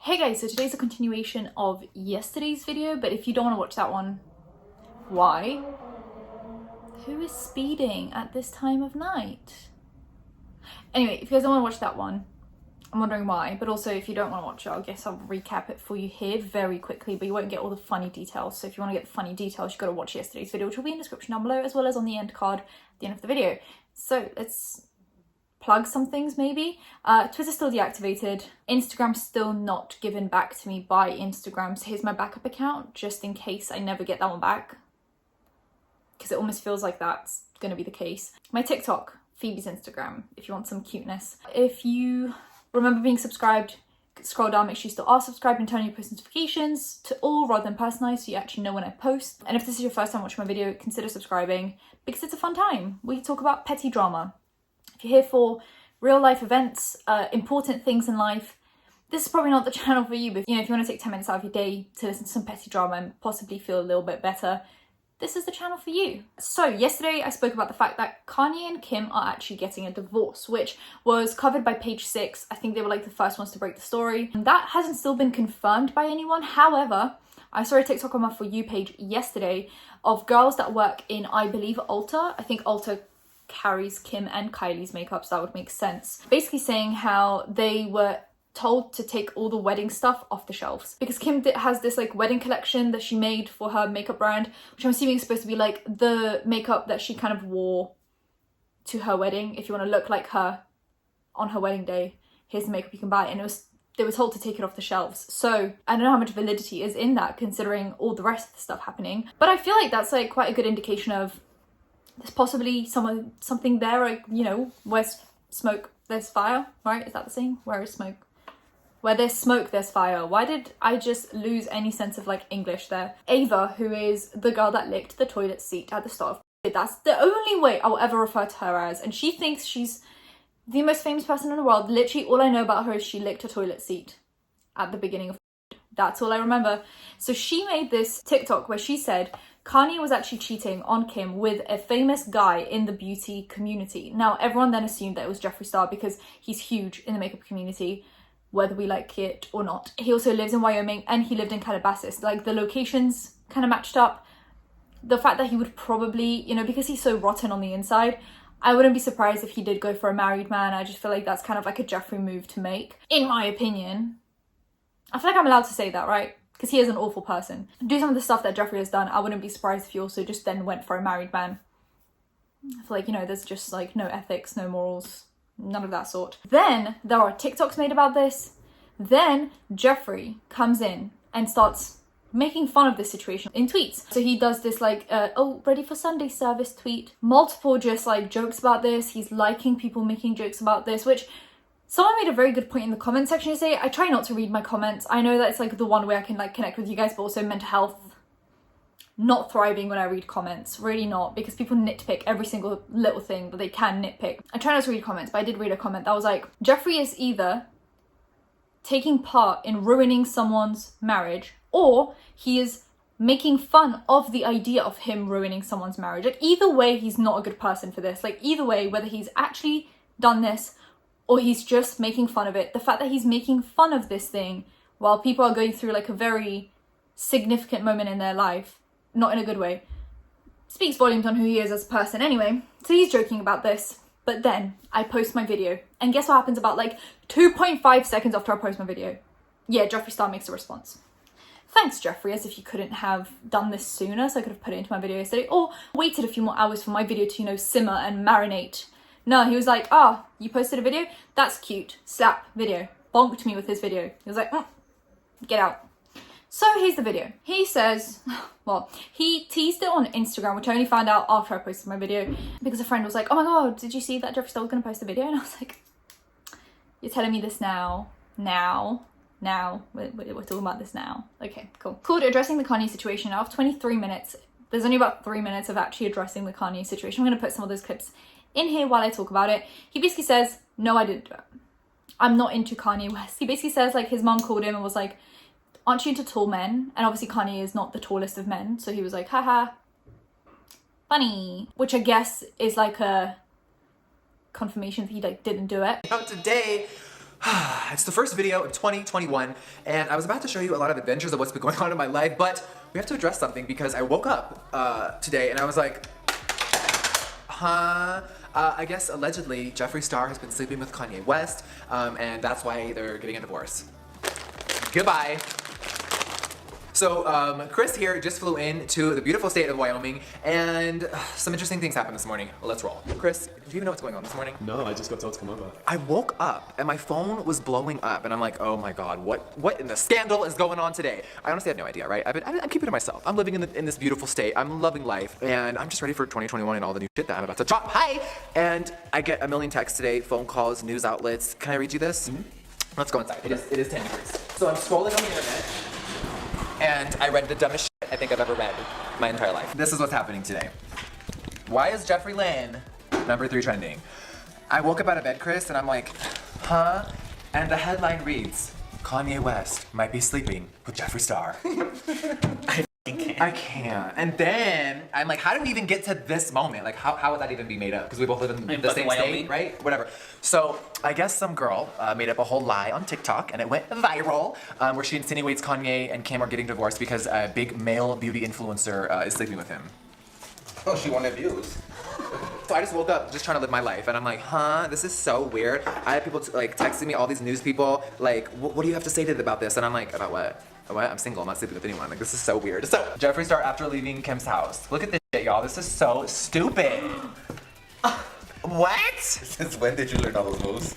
Hey guys, so today's a continuation of yesterday's video, but if you don't want to watch that one, why? Who is speeding at this time of night? Anyway, if you guys don't want to watch that one, I'm wondering why, but also if you don't want to watch it, I guess I'll recap it for you here very quickly, but you won't get all the funny details. So if you want to get the funny details, you've got to watch yesterday's video, which will be in the description down below, as well as on the end card at the end of the video. So let's plug some things maybe. Twitter's still deactivated. Instagram's still not given back to me by Instagram. So here's my backup account, just in case I never get that one back. Because it almost feels like that's going to be the case. My TikTok, Phoebe's Instagram, if you want some cuteness. If you remember being subscribed, scroll down, make sure you still are subscribed and turn on your post notifications to all rather than personalized so you actually know when I post. And if this is your first time watching my video, consider subscribing because it's a fun time. We talk about petty drama. If you're here for real life events, important things in life, this is probably not the channel for you, but you know, if you want to take 10 minutes out of your day to listen to some petty drama and possibly feel a little bit better, this is the channel for you. So yesterday I spoke about the fact that Kanye and Kim are actually getting a divorce, which was covered by Page 6. I think they were like the first ones to break the story. And that hasn't still been confirmed by anyone. However, I saw a TikTok on my For You page yesterday of girls that work in, I believe, Ulta. I think Ulta carries Kim and Kylie's makeup, so that would make sense. Basically saying how they were told to take all the wedding stuff off the shelves because Kim has this like wedding collection that she made for her makeup brand, which I'm assuming is supposed to be like the makeup that she kind of wore to her wedding. If you want to look like her on her wedding day, here's the makeup you can buy. And they were told to take it off the shelves. So I don't know how much validity is in that considering all the rest of the stuff happening, but I feel like that's like quite a good indication of there's possibly something there, like, you know, where's smoke, there's fire, right? Is that the saying? Where is smoke? Where there's smoke, there's fire. Why did I just lose any sense of like English there? Ava, who is the girl that licked the toilet seat at the start of, that's the only way I'll ever refer to her as. And she thinks she's the most famous person in the world. Literally all I know about her is she licked a toilet seat at the beginning of. That's all I remember. So she made this TikTok where she said Kanye was actually cheating on Kim with a famous guy in the beauty community. Now, everyone then assumed that it was Jeffree Star because he's huge in the makeup community, whether we like it or not. He also lives in Wyoming and he lived in Calabasas. Like, the locations kind of matched up. The fact that he would probably, you know, because he's so rotten on the inside, I wouldn't be surprised if he did go for a married man. I just feel like that's kind of like a Jeffree move to make, in my opinion. I feel like I'm allowed to say that, right? Because he is an awful person. Do some of the stuff that Jeffree has done, I wouldn't be surprised if he also just then went for a married man. I feel like, you know, there's just like no ethics, no morals, none of that sort. Then there are TikToks made about this. Then Jeffree comes in and starts making fun of this situation in tweets. So he does this like, oh, ready for Sunday service tweet. Multiple just like jokes about this. He's liking people making jokes about this, which someone made a very good point in the comment section today. I try not to read my comments. I know that it's like the one way I can like connect with you guys, but also mental health not thriving when I read comments. Really not, because people nitpick every single little thing that they can nitpick. I try not to read comments, but I did read a comment that was like, Jeffree is either taking part in ruining someone's marriage or he is making fun of the idea of him ruining someone's marriage. Like, either way, he's not a good person for this. Like, either way, whether he's actually done this or he's just making fun of it, the fact that he's making fun of this thing while people are going through like a very significant moment in their life, not in a good way, speaks volumes on who he is as a person. Anyway, so he's joking about this, but then I post my video, and guess what happens about like 2.5 seconds after I post my video? Yeah, Jeffree Star makes a response. Thanks, Jeffree, as if you couldn't have done this sooner, so I could have put it into my video yesterday, or waited a few more hours for my video to, you know, simmer and marinate. No, he was like, oh, you posted a video? That's cute. Slap video. Bonked me with his video. He was like, get out. So here's the video. He says, well, he teased it on Instagram, which I only found out after I posted my video because a friend was like, oh my God, did you see that Jeffree Star was going to post a video? And I was like, you're telling me this now? We're talking about this now. Okay, cool. Called Addressing the Kanye Situation. Out of 23 minutes, there's only about 3 minutes of actually addressing the Kanye situation. I'm going to put some of those clips in here while I talk about it. He basically says, no, I didn't do it. I'm not into Kanye West. He basically says like his mom called him and was like, aren't you into tall men? And obviously Kanye is not the tallest of men. So he was like, haha, funny. Which I guess is like a confirmation that he like didn't do it. Today It's the first video of 2021, and I was about to show you a lot of adventures of what's been going on in my life, but we have to address something because I woke up today and I was like, I guess allegedly Jeffree Star has been sleeping with Kanye West, and that's why they're getting a divorce. Goodbye. So, Chris here just flew in to the beautiful state of Wyoming, and some interesting things happened this morning. Let's roll. Chris, do you even know what's going on this morning? No, I just got told to come over. I woke up and my phone was blowing up, and I'm like, oh my god, what in the scandal is going on today? I honestly have no idea, right? I'm keeping it to myself. I'm living in this beautiful state. I'm loving life, and I'm just ready for 2021 and all the new shit that I'm about to drop. Hi! And I get a million texts today, phone calls, news outlets. Can I read you this? Mm-hmm. Let's go inside. It is 10 degrees. So I'm scrolling on the internet, and I read the dumbest shit I think I've ever read my entire life. This is what's happening today. Why is Jeffree Lynn #3 trending? I woke up out of bed, Chris, and I'm like, huh? And the headline reads, Kanye West might be sleeping with Jeffree Star. I can't. And then I'm like, how did we even get to this moment? Like, how would that even be made up? Because we both live in the same state, right? Whatever. So I guess some girl made up a whole lie on TikTok, and it went viral, where she insinuates Kanye and Kim are getting divorced because a big male beauty influencer is sleeping with him. Oh, she wanted views. So I just woke up just trying to live my life, and I'm like, huh, this is so weird. I have people like texting me, all these news people, like, what do you have to say to about this? And I'm like, about what? What? I'm single, I'm not sleeping with anyone. Like, this is so weird. So, Jeffree Star after leaving Kim's house. Look at this shit, y'all. This is so stupid. What? Since when did you learn all those moves?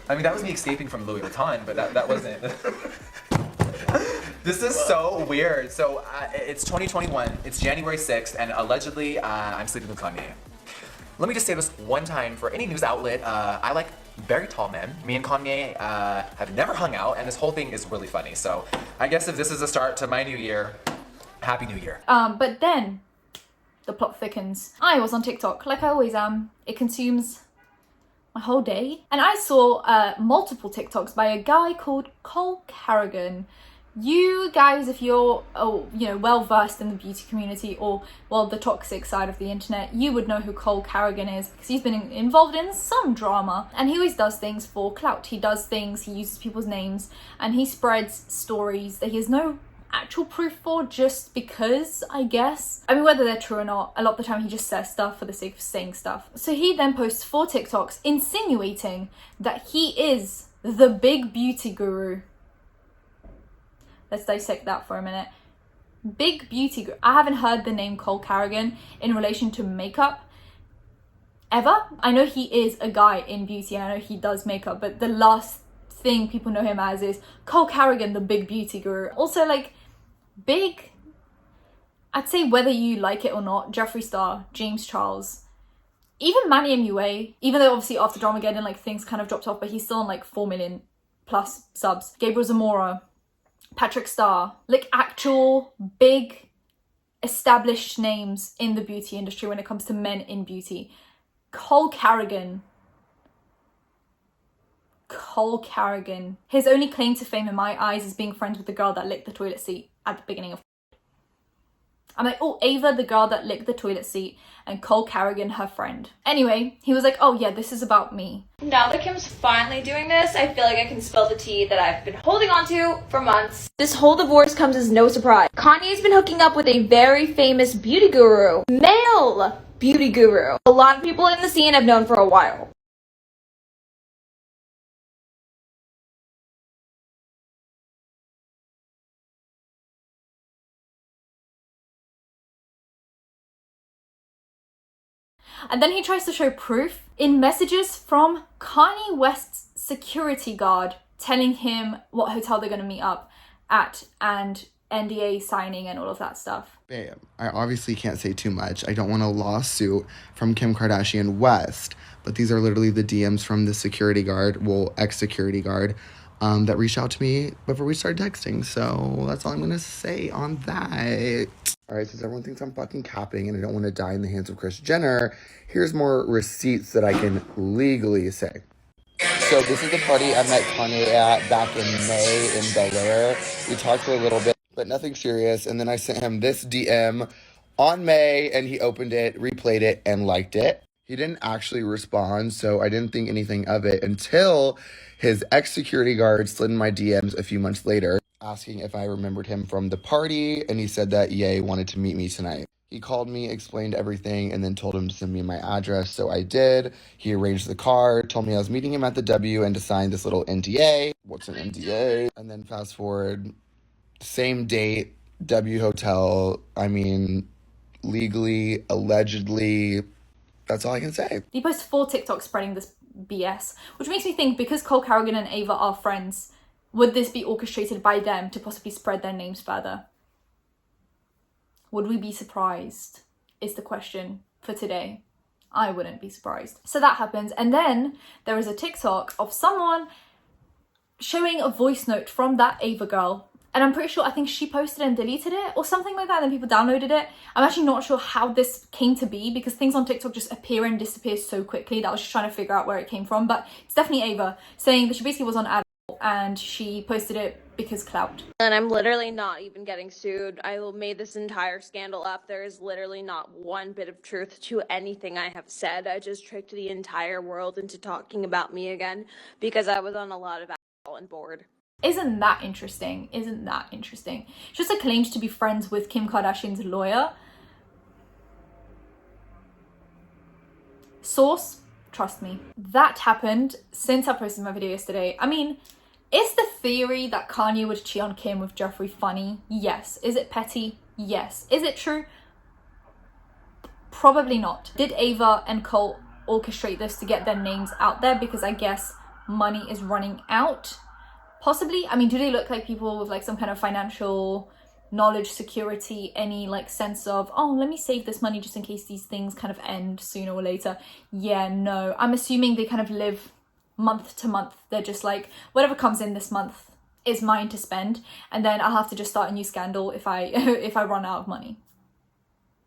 I mean, that was me escaping from Louis Vuitton, but that wasn't. This is so weird. So, it's 2021, it's January 6th, and allegedly, I'm sleeping with Kanye. Let me just say this one time for any news outlet. I like very tall men. Me and Kanye have never hung out, and this whole thing is really funny. So I guess if this is a start to my new year, Happy New Year. But then the plot thickens. I was on TikTok, like I always am. It consumes my whole day. And I saw multiple TikToks by a guy called Carrigan. You guys, if you're well versed in the beauty community or the toxic side of the internet, you would know who Carrigan is because he's been involved in some drama, and he always does things for clout. He uses people's names, and he spreads stories that he has no actual proof for just because, I guess. I mean, whether they're true or not, a lot of the time he just says stuff for the sake of saying stuff. So he then posts 4 TikToks insinuating that he is the big beauty guru. Let's dissect that for a minute. Big beauty guru. I haven't heard the name Carrigan in relation to makeup ever. I know he is a guy in beauty. I know he does makeup, but the last thing people know him as is Carrigan, the big beauty guru. Also, like, big, I'd say whether you like it or not, Jeffree Star, James Charles, even Manny MUA, even though obviously after Dramageddon, like, things kind of dropped off, but he's still on like 4 million plus subs. Gabriel Zamora, Patrick Star, like actual big established names in the beauty industry when it comes to men in beauty. Carrigan. His only claim to fame in my eyes is being friends with the girl that licked the toilet seat at the beginning of. I'm like, oh, Ava, the girl that licked the toilet seat, and Carrigan, her friend. Anyway, he was like, oh yeah, this is about me. Now that Kim's finally doing this, I feel like I can spill the tea that I've been holding on to for months. This whole divorce comes as no surprise. Kanye's been hooking up with a very famous beauty guru. Male beauty guru. A lot of people in the scene have known for a while. And then he tries to show proof in messages from Kanye West's security guard telling him what hotel they're going to meet up at and NDA signing and all of that stuff. Babe, I obviously can't say too much. I don't want a lawsuit from Kim Kardashian West, but these are literally the DMs from the security guard, ex-security guard, that reached out to me before we started texting. So that's all I'm going to say on that. All right, since everyone thinks I'm fucking capping and I don't want to die in the hands of Kris Jenner, here's more receipts that I can legally say. So this is the party I met Kanye at back in May in Bel Air. We talked for a little bit, but nothing serious. And then I sent him this DM on May, and he opened it, replayed it, and liked it. He didn't actually respond, so I didn't think anything of it until his ex-security guard slid in my DMs a few months later, asking if I remembered him from the party, and he said that Ye wanted to meet me tonight. He called me, explained everything, and then told him to send me my address, so I did. He arranged the car, told me I was meeting him at the W and to sign this little NDA. What's an NDA? And then fast forward, same date, W Hotel. I mean, legally, allegedly, that's all I can say. He posted 4 TikToks spreading this BS, which makes me think, because Cole Carrigan and Ava are friends, would this be orchestrated by them to possibly spread their names further? Would we be surprised, is the question for today. I wouldn't be surprised. So that happens, and then there is a TikTok of someone showing a voice note from that Ava girl. And I'm pretty sure, I think she posted and deleted it or something like that, and then people downloaded it. I'm actually not sure how this came to be, because things on TikTok just appear and disappear so quickly that I was just trying to figure out where it came from. But it's definitely Ava saying that she basically was on ad and she posted it because clout. And I'm literally not even getting sued. I made this entire scandal up. There is literally not one bit of truth to anything I have said. I just tricked the entire world into talking about me again because I was on a lot of alcohol and bored. Isn't that interesting? Isn't that interesting? She also claimed to be friends with Kim Kardashian's lawyer. Source, trust me. That happened since I posted my video yesterday. I mean, is the theory that Kanye would cheat on Kim with Jeffree funny? Yes. Is it petty? Yes. Is it true? Probably not. Did Ava and Cole orchestrate this to get their names out there because I guess money is running out? Possibly. I mean, do they look like people with like some kind of financial knowledge, security, any like sense of, oh, let me save this money just in case these things kind of end sooner or later? Yeah, no. I'm assuming they kind of live month to month. They're just like, whatever comes in this month is mine to spend, and then I'll have to just start a new scandal if I if I run out of money.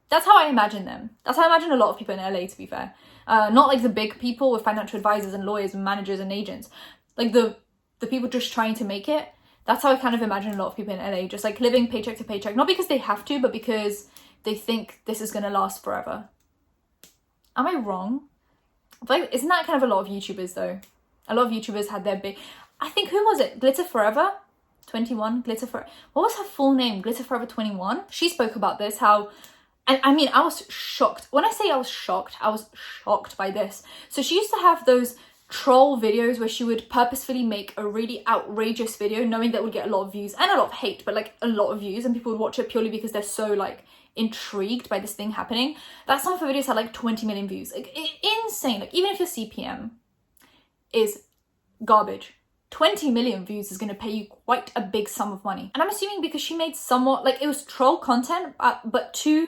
That's how I imagine them. That's how I imagine a lot of people in LA, to be fair. Not like the big people with financial advisors and lawyers and managers and agents. Like the people just trying to make it. That's how I kind of imagine a lot of people in LA, just like living paycheck to paycheck, not because they have to, but because they think this is going to last forever. Am I wrong? Like, isn't that kind of a lot of YouTubers though? A lot of YouTubers had their big, I think, who was it? Glitter Forever 21, Glitter Forever. What was her full name? Glitter Forever 21. She spoke about this, how, and I mean, I was shocked. When I say I was shocked by this. So she used to have those troll videos where she would purposefully make a really outrageous video knowing that it would get a lot of views and a lot of hate, but like a lot of views, and people would watch it purely because they're so like intrigued by this thing happening. That some of her videos had like 20 million views. Like insane. Like even if your CPM is garbage, 20 million views is going to pay you quite a big sum of money. And I'm assuming because she made somewhat like, it was troll content, but to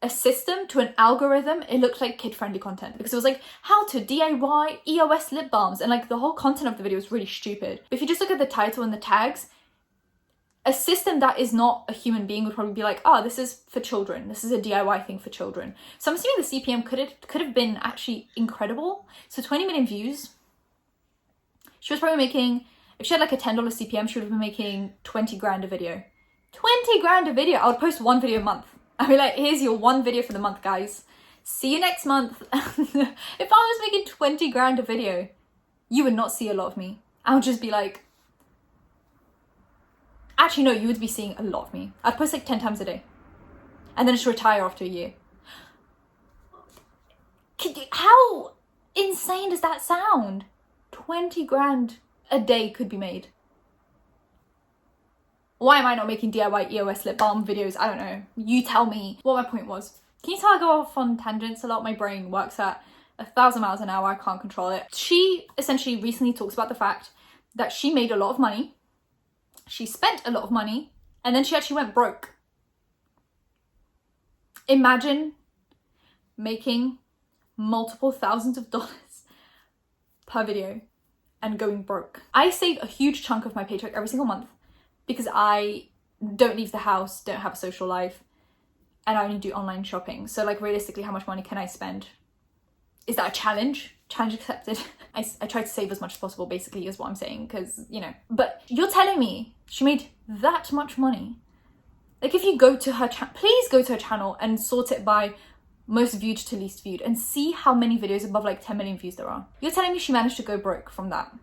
a system, to an algorithm, it looked like kid-friendly content, because it was like how to DIY EOS lip balms, and like the whole content of the video was really stupid. But if you just look at the title and the tags, a system that is not a human being would probably be like, oh, this is for children, this is a DIY thing for children. So I'm assuming the CPM could have been actually incredible. So 20 million views, she was probably making, if she had like a $10 CPM, she would have been making 20 grand a video. 20 grand a video. I would post one video a month. I'd be like, here's your one video for the month, guys. See you next month. If I was making 20 grand a video, you would not see a lot of me. I would just be like, actually, no, you would be seeing a lot of me. I'd post like 10 times a day. And then just retire after a year. How insane does that sound? 20 grand a day could be made. Why am I not making DIY EOS lip balm videos? I don't know. You tell me what my point was. Can you tell I go off on tangents a lot? My brain works at 1,000 miles an hour. I can't control it. She essentially recently talks about the fact that she made a lot of money. She spent a lot of money, and then she actually went broke. Imagine making multiple thousands of dollars per video and going broke. I save a huge chunk of my paycheck every single month because I don't leave the house, don't have a social life, and I only do online shopping. So like realistically, how much money can I spend? Is that a challenge? Challenge accepted. I try to save as much as possible, basically, is what I'm saying, because, you know. But you're telling me she made that much money? Like, if you go to her channel, please go to her channel and sort it by most viewed to least viewed, and see how many videos above like 10 million views there are. You're telling me she managed to go broke from that?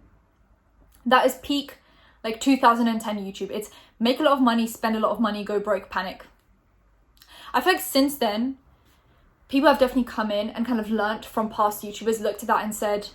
That is peak like 2010 YouTube. It's make a lot of money, spend a lot of money, go broke, panic. I feel like since then, people have definitely come in and kind of learnt from past YouTubers, looked at that and said,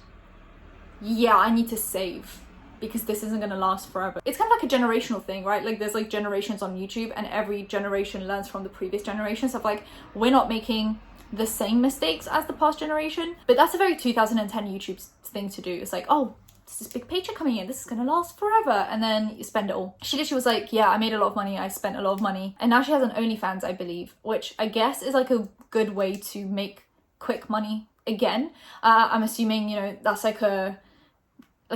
yeah, I need to save because this isn't going to last forever. It's kind of like a generational thing, right? Like there's like generations on YouTube and every generation learns from the previous generation. So like we're not making the same mistakes as the past generation, but that's a very 2010 YouTube thing to do. It's like, oh, there's this big paycheck coming in, this is gonna last forever, and then you spend it all. She literally was like, yeah, I made a lot of money, I spent a lot of money, and now she has an OnlyFans, I believe, which I guess is like a good way to make quick money again. I'm assuming, you know, that's like a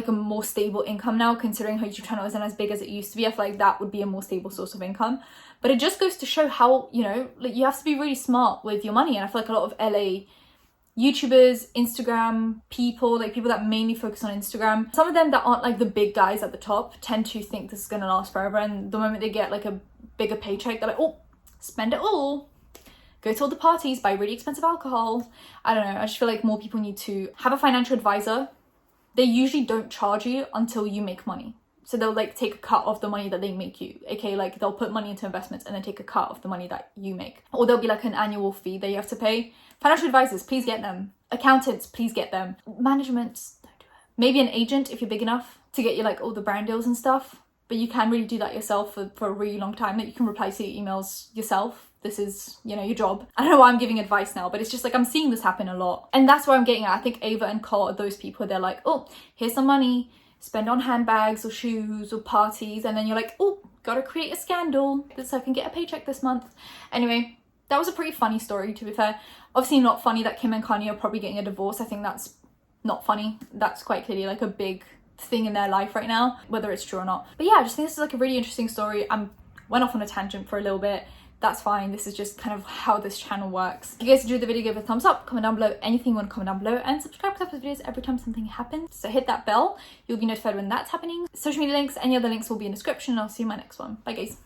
more stable income now, considering her YouTube channel isn't as big as it used to be. I feel like that would be a more stable source of income. But it just goes to show how, you know, like you have to be really smart with your money. And I feel like a lot of LA YouTubers, Instagram people, like people that mainly focus on Instagram, some of them that aren't like the big guys at the top tend to think this is gonna last forever. And the moment they get like a bigger paycheck, they're like, oh, spend it all. Go to all the parties, buy really expensive alcohol. I don't know, I just feel like more people need to have a financial advisor. They usually don't charge you until you make money. So they'll like take a cut of the money that they make you. Okay, like they'll put money into investments and then take a cut of the money that you make. Or there'll be like an annual fee that you have to pay. Financial advisors, please get them. Accountants, please get them. Management, don't do it. Maybe an agent if you're big enough to get you like all the brand deals and stuff. But you can really do that yourself for a really long time. That you can reply to your emails yourself. This is, you know, your job. I don't know why I'm giving advice now, but it's just like I'm seeing this happen a lot. And that's where I'm getting at. I think Ava and Cole are those people. They're like, oh, here's some money. Spend on handbags or shoes or parties. And then you're like, oh, gotta create a scandal so I can get a paycheck this month. Anyway, that was a pretty funny story, to be fair. Obviously not funny that Kim and Kanye are probably getting a divorce. I think that's not funny. That's quite clearly like a big thing in their life right now, whether it's true or not. But yeah, I just think this is like a really interesting story. I went off on a tangent for a little bit. That's fine. This is just kind of how this channel works. If you guys enjoyed the video, give it a thumbs up, comment down below anything you want to comment down below, and subscribe to the videos every time something happens. So hit that bell. You'll be notified when that's happening. Social media links, any other links will be in the description, and I'll see you in my next one. Bye guys.